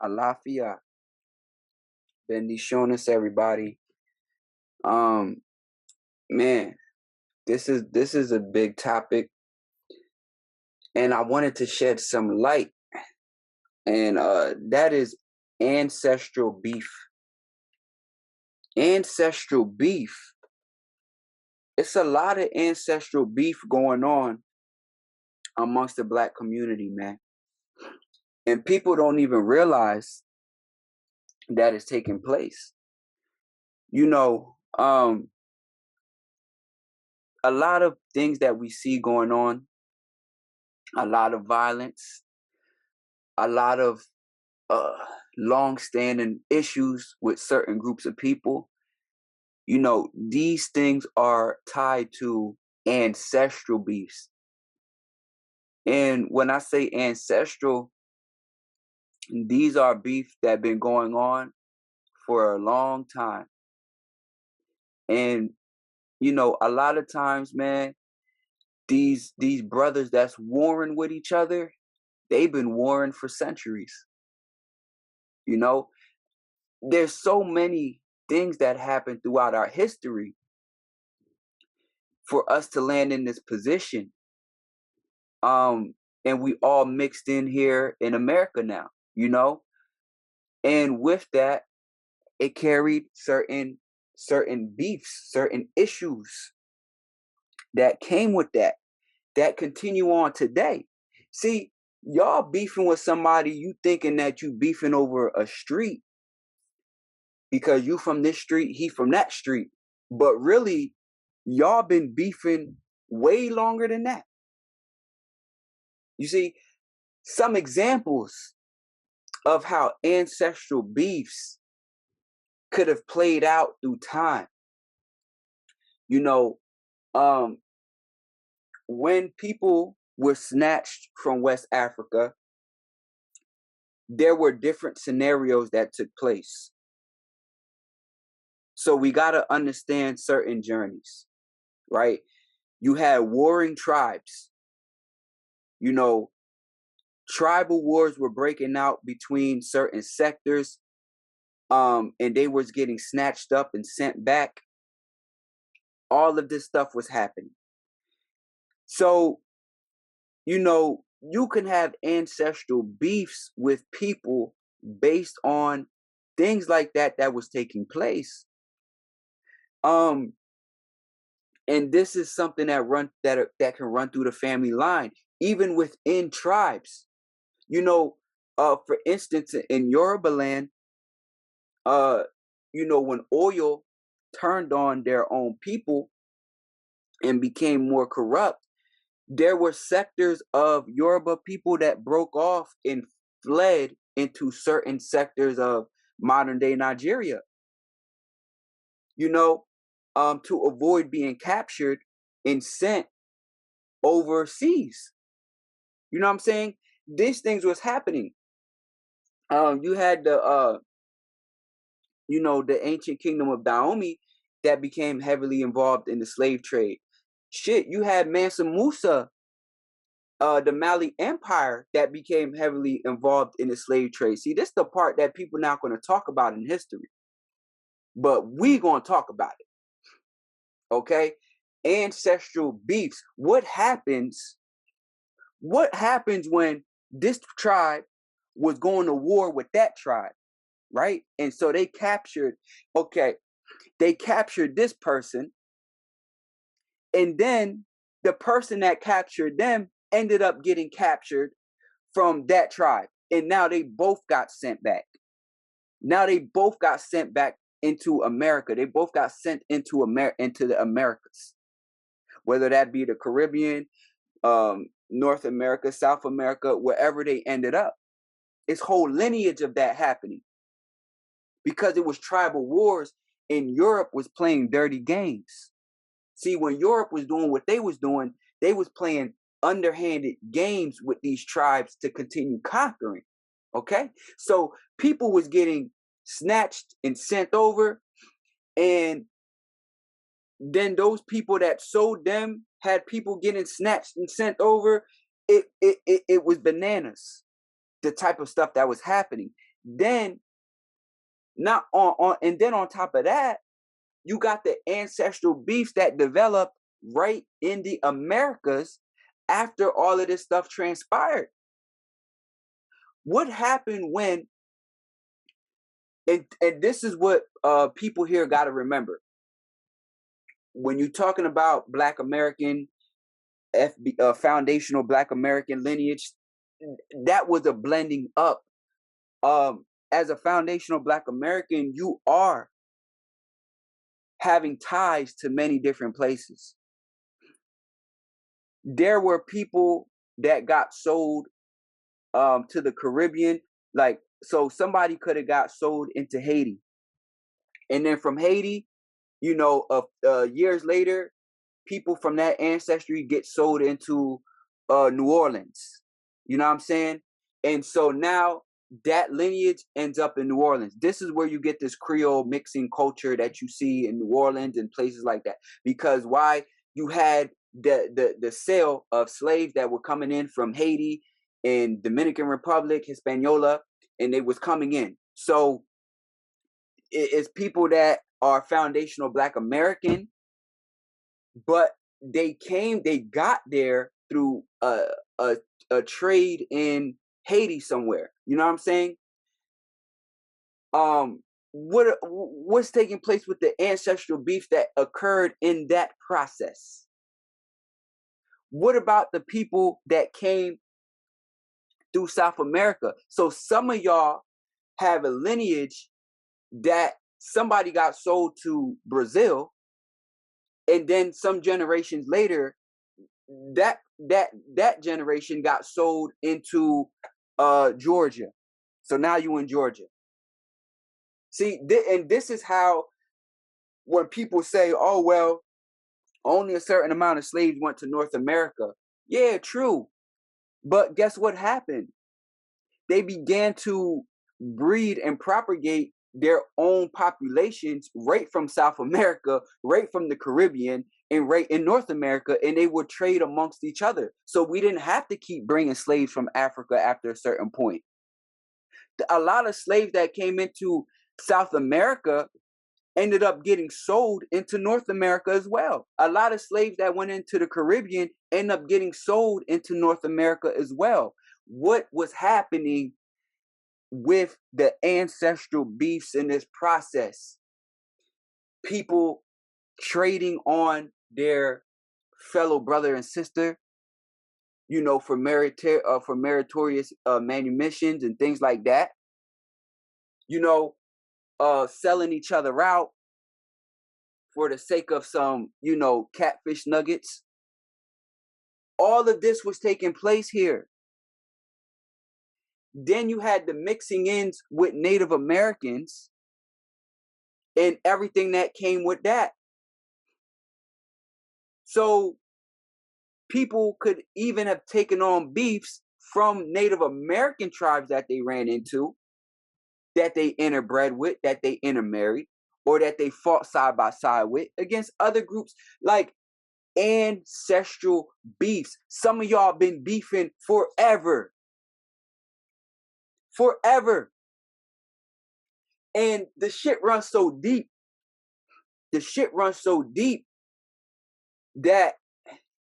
Alafia, bendiciones, everybody. Um, man, this is a big topic, and I wanted to shed some light, and that is ancestral beef. Ancestral beef. It's a lot of ancestral beef going on amongst the black community, man, and people don't even realize that it's taking place. You know, a lot of things that we see going on, a lot of violence, a lot of uh, long-standing issues with certain groups of people. You know, these things are tied to ancestral beefs. And when I say ancestral, these are beef that been going on for a long time. And you know, a lot of times, man, these brothers that's warring with each other, they've been warring for centuries. You know, there's so many things that happen throughout our history for us to land in this position. Um, and we all mixed in here in America now, you know? And with that, it carried certain beefs, certain issues that came with that continue on today. See, y'all beefing with somebody, you thinking that you beefing over a street because you from this street, he from that street. But really, y'all been beefing way longer than that. You see, some examples of how ancestral beefs could have played out through time. You know, um, when people were snatched from West Africa, there were different scenarios that took place. So we got to understand certain journeys, right? You had warring tribes. You know, tribal wars were breaking out between certain sectors, and they was getting snatched up and sent back. All of this stuff was happening. So, you know, you can have ancestral beefs with people based on things like that was taking place. Um, and this is something that can run through the family line, even within tribes. You know, for instance, in Yoruba land, uh, you know, when oil turned on their own people and became more corrupt, there were sectors of Yoruba people that broke off and fled into certain sectors of modern day Nigeria, you know, to avoid being captured and sent overseas. You know what I'm saying? These things was happening. You had the ancient kingdom of Dahomey that became heavily involved in the slave trade. Shit, you had Mansa Musa, the Mali Empire that became heavily involved in the slave trade. See, this is the part that people not going to talk about in history, but we going to talk about it. Okay, ancestral beefs. What happens? What happens when this tribe was going to war with that tribe, right? And so they captured. Okay, they captured this person, and then the person that captured them ended up getting captured from that tribe, and now they both got sent back. Now they both got sent back into America. They both got sent into the Americas, whether that be the Caribbean, North America, South America, wherever they ended up. It's whole lineage of that happening because it was tribal wars, and Europe was playing dirty games. See, when Europe was doing what they was doing, they was playing underhanded games with these tribes to continue conquering. Okay? So people was getting snatched and sent over, and then those people that sold them had people getting snatched and sent over. It was bananas, the type of stuff that was happening. Then not on and then on top of that, you got the ancestral beefs that developed right in the Americas after all of this stuff transpired. What happened when, and this is what people here got to remember. When you're talking about Black American, foundational Black American lineage, that was a blending up. As a foundational Black American, you are having ties to many different places. There were people that got sold to the Caribbean, like, so somebody could have got sold into Haiti, and then from Haiti, years later, people from that ancestry get sold into New Orleans. You know what I'm saying? And so now that lineage ends up in New Orleans. This is where you get this Creole mixing culture that you see in New Orleans and places like that. Because why? You had the sale of slaves that were coming in from Haiti and Dominican Republic, Hispaniola, and they was coming in. So it's people that are foundational Black American, but they got there through a trade in Haiti somewhere. You know what I'm saying? What's taking place with the ancestral beef that occurred in that process? What about the people that came through South America? So some of y'all have a lineage that somebody got sold to Brazil, and then some generations later, that generation got sold into Georgia. So now you in Georgia. See, and this is how, when people say, "Oh well, only a certain amount of slaves went to North America." Yeah, true. But guess what happened? They began to breed and propagate their own populations right from South America, right from the Caribbean, and right in North America, and they would trade amongst each other. So we didn't have to keep bringing slaves from Africa after a certain point. A lot of slaves that came into South America ended up getting sold into North America as well. A lot of slaves that went into the Caribbean end up getting sold into North America as well. What was happening with the ancestral beefs in this process? People trading on their fellow brother and sister, for meritorious manumissions and things like that. Selling each other out for the sake of some, catfish nuggets. All of this was taking place here. Then you had the mixing ins with Native Americans and everything that came with that. So people could even have taken on beefs from Native American tribes that they ran into, that they interbred with, that they intermarried, or that they fought side by side with against other groups, like ancestral beefs. Some of y'all been beefing forever. Forever. And the shit runs so deep. The shit runs so deep that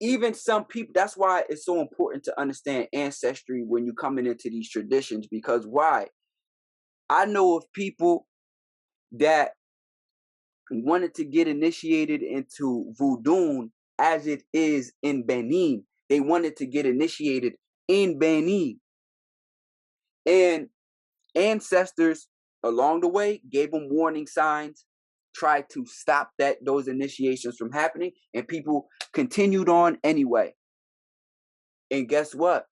even some people, that's why it's so important to understand ancestry when you're coming into these traditions. Because why? I know of people that wanted to get initiated into voodoo as it is in Benin. They wanted to get initiated in Benin. And ancestors along the way gave them warning signs, tried to stop those initiations from happening, and people continued on anyway. And guess what?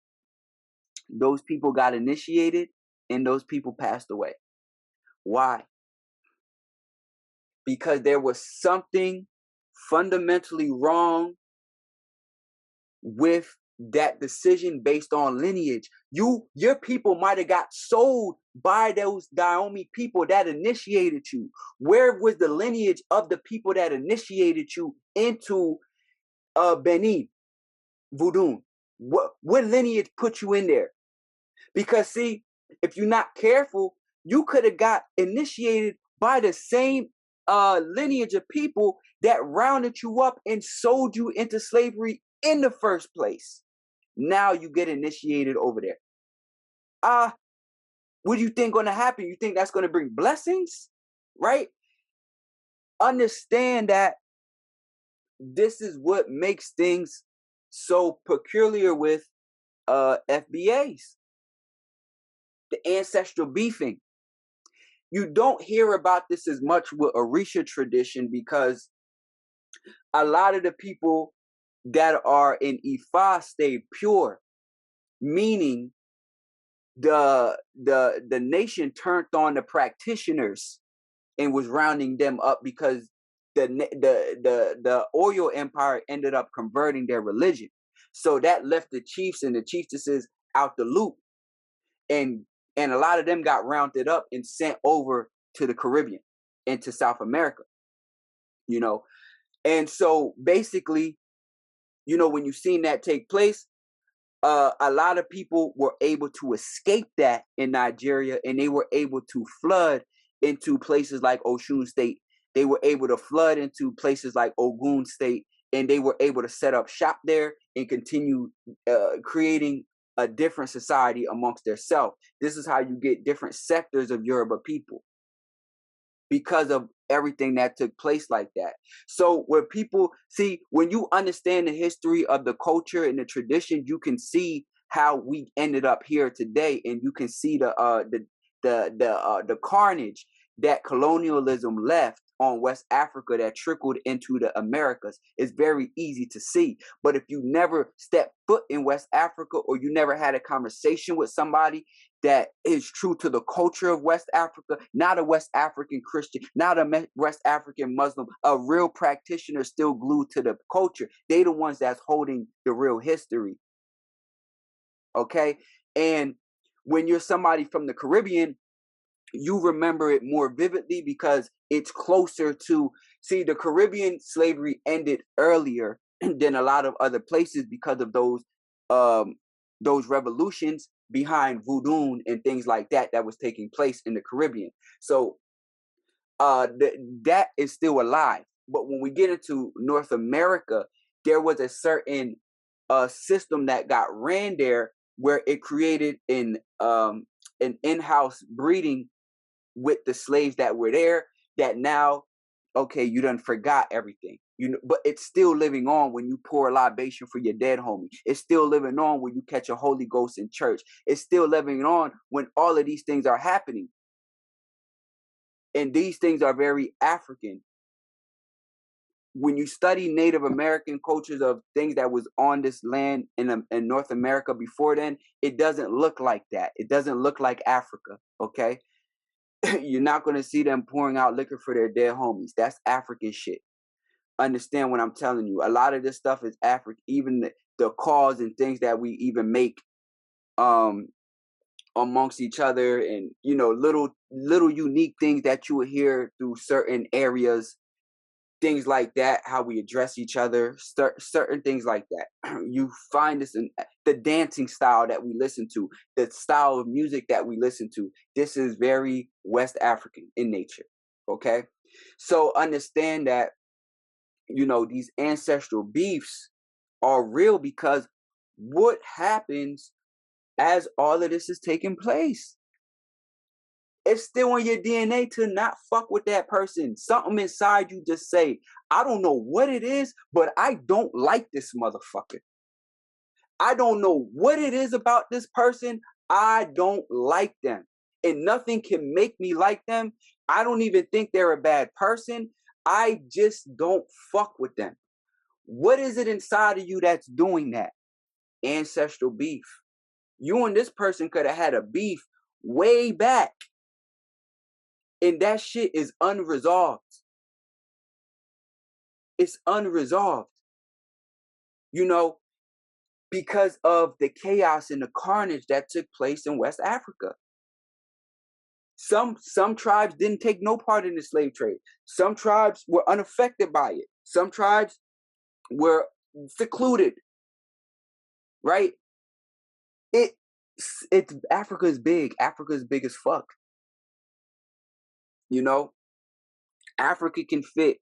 Those people got initiated and those people passed away. Why? Because there was something fundamentally wrong with that decision based on lineage. Your people might have got sold by those Dahomey people that initiated you. Where was the lineage of the people that initiated you into Benin, voodoo? What lineage put you in there? Because see, if you're not careful, you could have got initiated by the same lineage of people that rounded you up and sold you into slavery in the first place. Now you get initiated over there. What do you think going to happen? You think that's going to bring blessings, right? Understand that this is what makes things so peculiar with FBAs, the ancestral beefing. You don't hear about this as much with Orisha tradition because a lot of the people that are in Ifa stay pure, meaning the nation turned on the practitioners and was rounding them up because the Oyo Empire ended up converting their religion. So that left the chiefs and the chiefesses out the loop, and a lot of them got rounded up and sent over to the Caribbean and to South America, you know. And so basically, when you seen that take place, a lot of people were able to escape that in Nigeria, and they were able to flood into places like Osun State. They were able to flood into places like Ogun State, and they were able to set up shop there and continue creating a different society amongst themselves. This is how you get different sectors of Yoruba people, because of everything that took place like that. So where people see, when you understand the history of the culture and the tradition, you can see how we ended up here today, and you can see the carnage that colonialism left on West Africa that trickled into the Americas. Is very easy to see. But if you never stepped foot in West Africa, or you never had a conversation with somebody that is true to the culture of West Africa, not a West African Christian, not a West African Muslim, a real practitioner still glued to the culture, they the ones that's holding the real history. Okay? And when you're somebody from the Caribbean, you remember it more vividly because it's closer to, see, the Caribbean slavery ended earlier than a lot of other places because of those revolutions behind voodoo and things like that was taking place in the Caribbean. So that is still alive. But when we get into North America, there was a certain system that got ran there where it created an in-house breeding with the slaves that were there, that now, okay, you done forgot everything, but it's still living on when you pour a libation for your dead homie. It's still living on when you catch a Holy Ghost in church. It's still living on when all of these things are happening. And these things are very African. When you study Native American cultures of things that was on this land in North America before then, it doesn't look like that. It doesn't look like Africa, okay? You're not going to see them pouring out liquor for their dead homies. That's African shit. Understand what I'm telling you. A lot of this stuff is African. Even the calls and things that we even make amongst each other, and little unique things that you will hear through certain areas, things like that, how we address each other, certain things like that. You find this in the dancing style that we listen to, the style of music that we listen to. This is very West African in nature, okay? So understand that, these ancestral beefs are real because what happens as all of this is taking place? It's still in your DNA to not fuck with that person. Something inside you just say, I don't know what it is, but I don't like this motherfucker. I don't know what it is about this person. I don't like them. And nothing can make me like them. I don't even think they're a bad person. I just don't fuck with them. What is it inside of you that's doing that? Ancestral beef. You and this person could have had a beef way back. And that shit is unresolved. It's unresolved. Because of the chaos and the carnage that took place in West Africa. Some tribes didn't take no part in the slave trade. Some tribes were unaffected by it. Some tribes were secluded. Right? It's Africa is big. Africa is big as fuck. You know, Africa can fit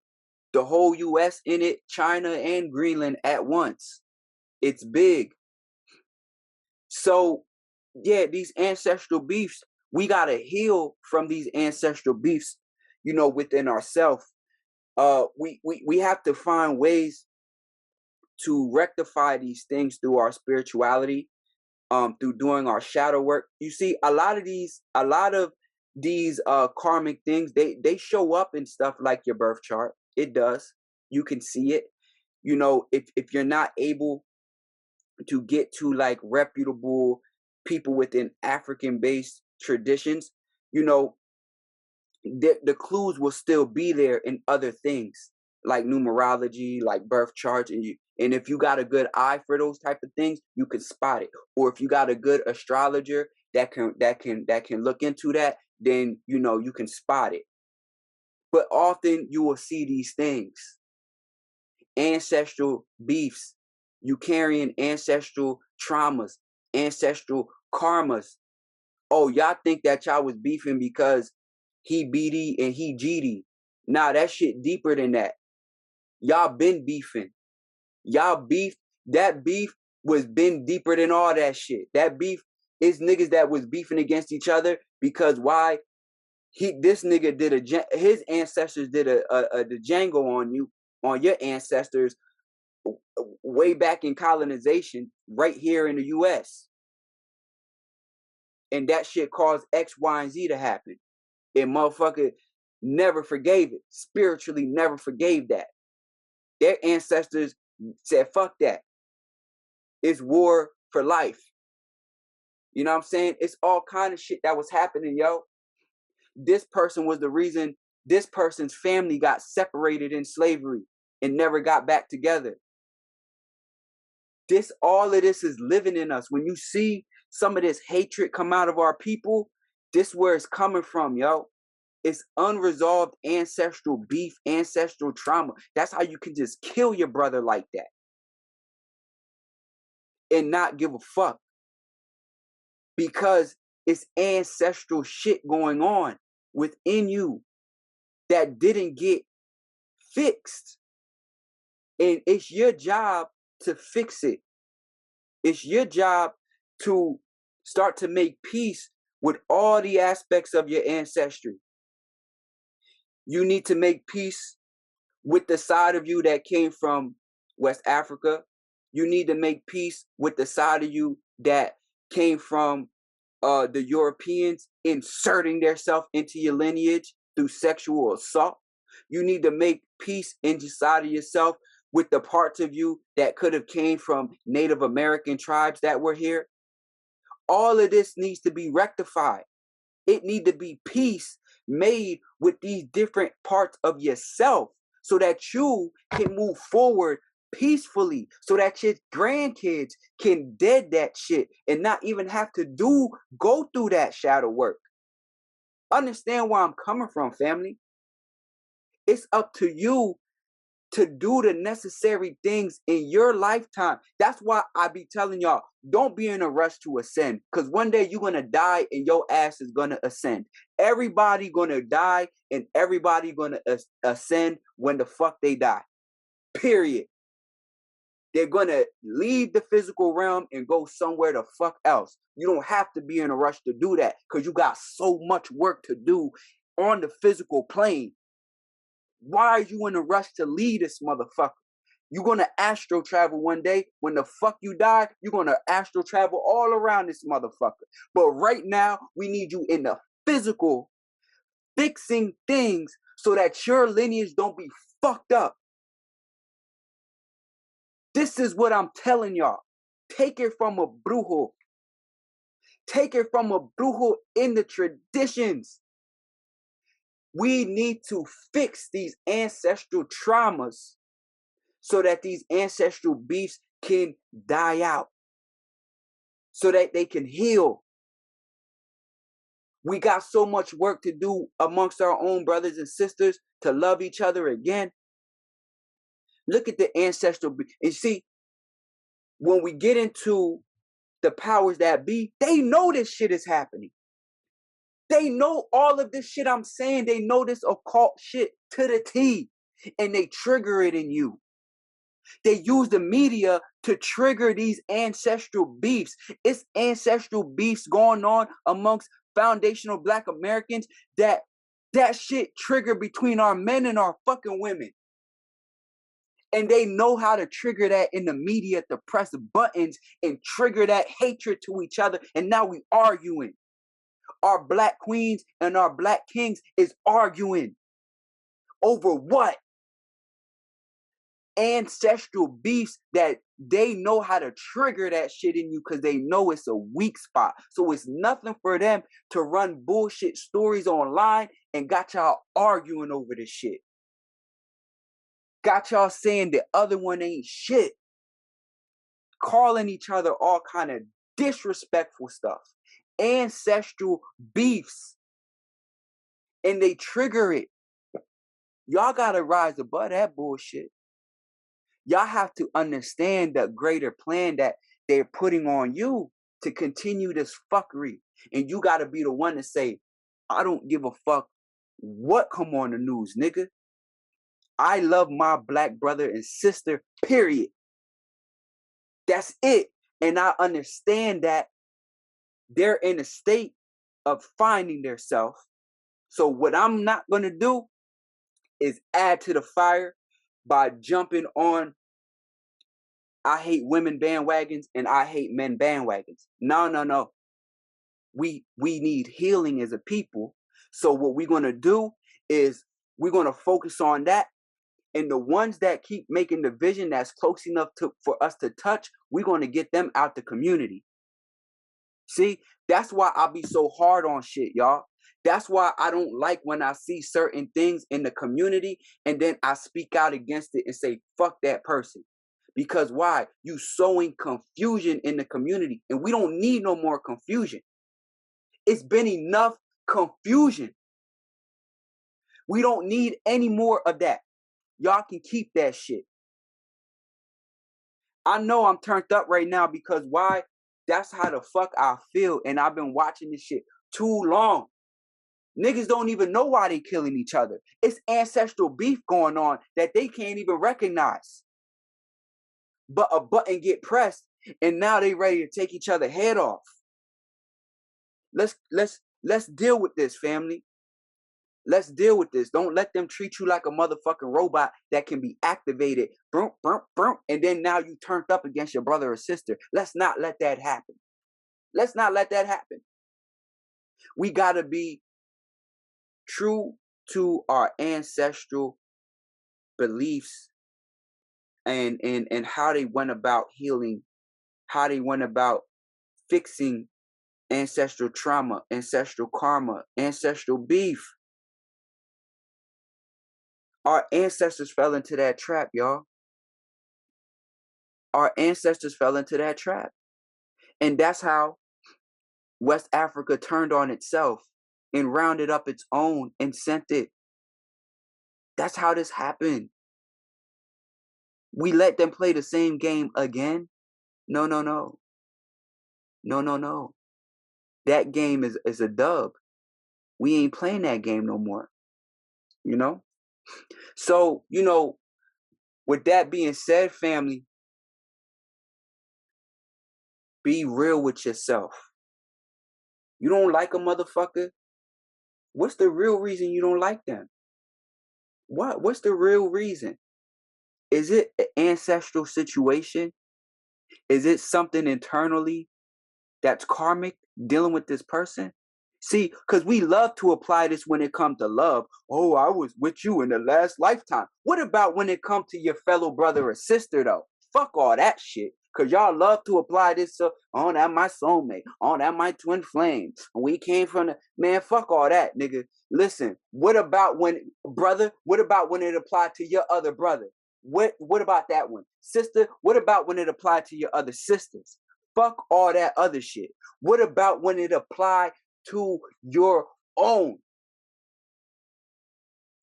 the whole US in it, China and Greenland at once. It's big. So, yeah, these ancestral beefs, we gotta heal from these ancestral beefs, within ourselves. We have to find ways to rectify these things through our spirituality, through doing our shadow work. You see, a lot of these karmic things, they show up in stuff like your birth chart. It does. You can see it. If you're not able to get to like reputable people within African based traditions, you know, the clues will still be there in other things like numerology, like birth charts, and if you got a good eye for those type of things, you can spot it. Or if you got a good astrologer that can look into that, then you can spot it. But often you will see these things, ancestral beefs, you carrying ancestral traumas, ancestral karmas. Oh, y'all think that y'all was beefing because he BD and he GD. Nah, that shit deeper than that. Y'all been beefing. Y'all beef. That beef was been deeper than all that shit. That beef is niggas that was beefing against each other because why? This nigga his ancestors did a Django on you, on your ancestors way back in colonization right here in the US. And that shit caused X, Y, and Z to happen. And motherfucker never forgave it. Spiritually never forgave that. Their ancestors said, fuck that. It's war for life. You know what I'm saying? It's all kind of shit that was happening, yo. This person was the reason this person's family got separated in slavery and never got back together. All of this is living in us. When you see some of this hatred come out of our people, this where it's coming from, yo. It's unresolved ancestral beef, ancestral trauma. That's how you can just kill your brother like that and not give a fuck, because it's ancestral shit going on within you that didn't get fixed. And it's your job to fix it. It's your job to start to make peace with all the aspects of your ancestry. You need to make peace with the side of you that came from West Africa. You need to make peace with the side of you that came from the Europeans inserting themselves into your lineage through sexual assault. You need to make peace inside of yourself with the parts of you that could have came from Native American tribes that were here. All of this needs to be rectified. It need to be peace made with these different parts of yourself so that you can move forward peacefully, so that your grandkids can dead that shit and not even have to go through that shadow work. Understand where I'm coming from, family. It's up to you to do the necessary things in your lifetime. That's why I be telling y'all, don't be in a rush to ascend, because one day you're going to die and your ass is going to ascend. Everybody going to die and everybody going to ascend when the fuck they die. Period. They're going to leave the physical realm and go somewhere the fuck else. You don't have to be in a rush to do that because you got so much work to do on the physical plane. Why are you in a rush to leave this motherfucker? You're going to astral travel one day. When the fuck you die, you're going to astral travel all around this motherfucker. But right now, we need you in the physical, fixing things so that your lineage don't be fucked up. This is what I'm telling y'all. Take it from a brujo. Take it from a brujo in the traditions. We need to fix these ancestral traumas so that these ancestral beefs can die out, so that they can heal. We got so much work to do amongst our own brothers and sisters to love each other again. Look at the ancestral beef. And see, when we get into the powers that be, they know this shit is happening. They know all of this shit I'm saying. They know this occult shit to the T. And they trigger it in you. They use the media to trigger these ancestral beefs. It's ancestral beefs going on amongst foundational Black Americans that shit trigger between our men and our fucking women. And they know how to trigger that in the media to press buttons and trigger that hatred to each other. And now we arguing. Our Black queens and our Black kings is arguing over what? Ancestral beefs that they know how to trigger that shit in you because they know it's a weak spot. So it's nothing for them to run bullshit stories online and got y'all arguing over this shit. Got y'all saying the other one ain't shit. Calling each other all kind of disrespectful stuff. Ancestral beefs. And they trigger it. Y'all gotta rise above that bullshit. Y'all have to understand the greater plan that they're putting on you to continue this fuckery. And you gotta be the one to say, I don't give a fuck what come on the news, nigga. I love my Black brother and sister, period. That's it. And I understand that they're in a state of finding themselves. So what I'm not gonna do is add to the fire by jumping on I hate women bandwagons and I hate men bandwagons. No. We need healing as a people. So what we're gonna do is we're gonna focus on that. And the ones that keep making the vision that's close enough for us to touch, we're gonna get them out the community. See, that's why I be so hard on shit, y'all. That's why I don't like when I see certain things in the community and then I speak out against it and say, fuck that person. Because why? You sowing confusion in the community. And we don't need no more confusion. It's been enough confusion. We don't need any more of that. Y'all can keep that shit. I know I'm turned up right now because why? That's how the fuck I feel. And I've been watching this shit too long. Niggas don't even know why they killing each other. It's ancestral beef going on that they can't even recognize. But a button get pressed and now they ready to take each other head off. Let's deal with this, family. Let's deal with this. Don't let them treat you like a motherfucking robot that can be activated. And then now you turned up against your brother or sister. Let's not let that happen. Let's not let that happen. We gotta be true to our ancestral beliefs and how they went about healing, how they went about fixing ancestral trauma, ancestral karma, ancestral beef. Our ancestors fell into that trap, y'all. Our ancestors fell into that trap. And that's how West Africa turned on itself and rounded up its own and sent it. That's how this happened. We let them play the same game again? No. That game is a dub. We ain't playing that game no more. You know? So, with that being said, family, be real with yourself. You don't like a motherfucker? What's the real reason you don't like them? What's the real reason? Is it an ancestral situation? Is it something internally that's karmic dealing with this person? See, because we love to apply this when it comes to love. Oh, I was with you in the last lifetime. What about when it comes to your fellow brother or sister, though? Fuck all that shit. Because y'all love to apply this to, oh, that my soulmate. Oh, that my twin flame. We came from the, man, fuck all that, nigga. Listen, what about when it applied to your other brother? What about that one? Sister, what about when it applied to your other sisters? Fuck all that other shit. What about when it applied to your own?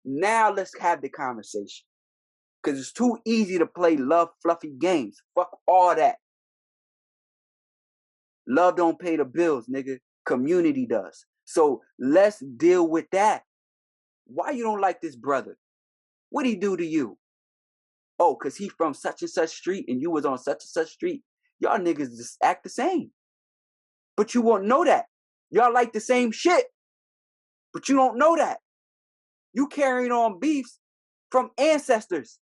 Now let's have the conversation. Because it's too easy to play love fluffy games. Fuck all that. Love don't pay the bills, nigga. Community does. So let's deal with that. Why you don't like this brother? What'd he do to you? Oh, cause he from such and such street and you was on such and such street. Y'all niggas just act the same. But you won't know that. Y'all like the same shit. But you don't know that. You carrying on beefs from ancestors.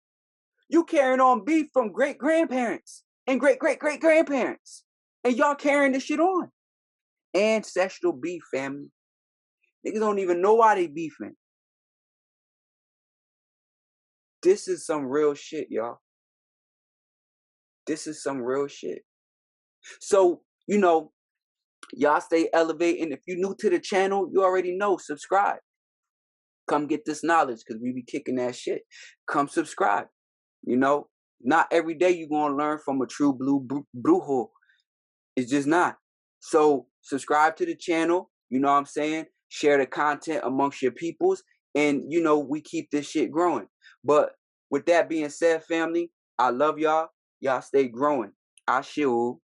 You carrying on beef from great-grandparents and great-great-great-grandparents. And y'all carrying this shit on. Ancestral beef, family. Niggas don't even know why they beefing. This is some real shit, y'all. This is some real shit. So, y'all stay elevating. If you're new to the channel, you already know, subscribe. Come get this knowledge because we be kicking that shit. Come subscribe. Not every day you're going to learn from a true blue brujo. It's just not. So subscribe to the channel. You know what I'm saying? Share the content amongst your peoples. And, we keep this shit growing. But with that being said, family, I love y'all. Y'all stay growing. I sure.